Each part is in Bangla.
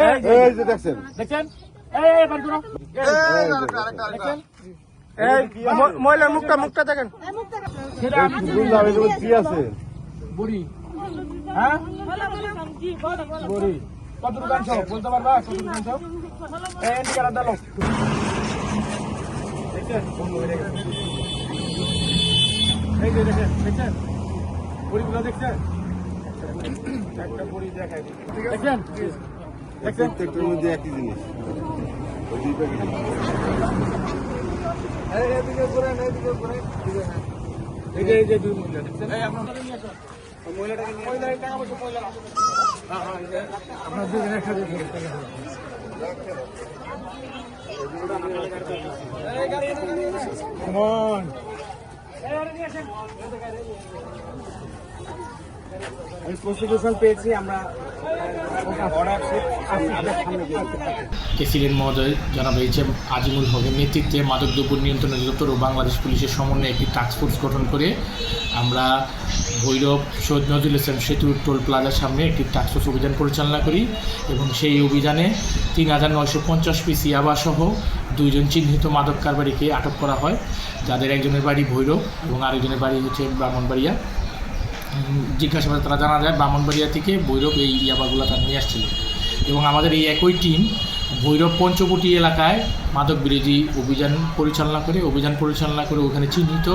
এই যে দেখছেন দেখছেন এই বাড়ি করো দেখছেন এই মহিলার মুখটা দেখেন সেটা বুঝলাম এর মধ্যে কি আছে বুড়ি হ্যাঁ বুড়ি কত দোকান সব বলতে পারবা কত দোকান সব এই নিকারা দাও দেখছেন বন্ধু হয়ে গেছে এই যে দেখছেন বুড়িগুলো দেখছেন একটা বুড়ি দেখাই দেখছেন দেখছেন প্রত্যেকটার মধ্যে একই জিনিস ওই দুই প্যাকেট এইদিকে ঘুরেন এই যে দুই মহিলা দেখছেন এই আপনারা নিয়ে আসুন মহিলা টাকা পয়সা মহিলা হ্যাঁ আপনার দুজন একসাথে Come on. আমি প্রসিকিউশন পেয়েছি আমরা প্রেসিডেন্ট মহোদয় জনাব এইচ.এম. আজিমুল হকের নেতৃত্বে মাদকদ্রব্য নিয়ন্ত্রণ অধিদপ্তর ও বাংলাদেশ পুলিশের সমন্বয়ে একটি টাস্কফোর্স গঠন করে আমরা ভৈরব সৈয়দ নজরুল ইসলাম সেতু টোল প্লাজার সামনে একটি টাস্কফোর্স অভিযান পরিচালনা করি এবং সেই অভিযানে ৩,৯৫০ পিস ইয়াবাসহ 2 জন চিহ্নিত মাদক কারবারিকে আটক করা হয়, যাদের একজনের বাড়ি ভৈরব এবং আরেকজনের বাড়ি হচ্ছে ব্রাহ্মণবাড়িয়া। জিজ্ঞাসাবাদে তারা জানা যায় ব্রাহ্মণবাড়িয়া থেকে ভৈরব এই ইয়াবাগুলো তারা নিয়ে আসছিল এবং আমাদের এই একই টিম ভৈরব পঞ্চবটি এলাকায় মাদক বিরোধী অভিযান পরিচালনা করে ওখানে চিহ্নিত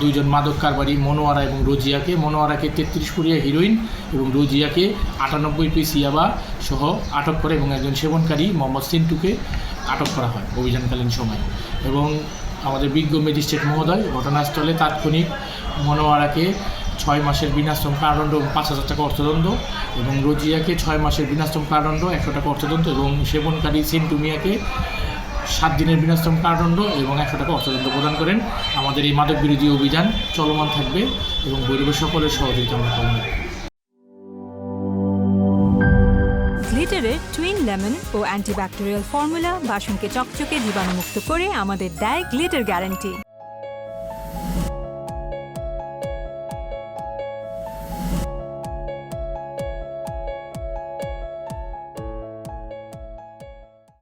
2 জন মাদক কারবারি মনোয়ারা এবং রোজিয়াকে, মনোয়ারাকে 33 পুরিয়া হিরোইন এবং রোজিয়াকে 98 পিস ইয়াবা সহ আটক করে এবং একজন সেবনকারী মোহাম্মদ সিন্টুকে আটক করা হয় অভিযানকালীন সময়। এবং আমাদের বিজ্ঞ ম্যাজিস্ট্রেট মহোদয় ঘটনাস্থলে তাৎক্ষণিক মনোয়ারাকে 6 মাসের বিনাশ্রম কারাদণ্ড এবং 5,000 টাকা অর্থদণ্ড এবং রোজিয়াকে 6 মাসের বিনাশ্রম কারাদণ্ড 100 টাকা অর্থদণ্ড এবং সেবনকারী সেন্টু মিয়াকে 7 দিনের বিনাশ্রম কারাদণ্ড এবং 100 টাকা অর্থদণ্ড প্রদান করেন। আমাদের এই মাদক বিরোধী অভিযান চলমান থাকবে এবং ভৈরবের সকলের সহযোগিতা আমরা পাবো। গ্লিটারের টুইন লেমন ও অ্যান্টিব্যাকটেরিয়াল ফর্মুলা বাসনকে চকচকে জীবাণুমুক্ত করে আমাদের দেয় গ্লিটার গ্যারান্টি।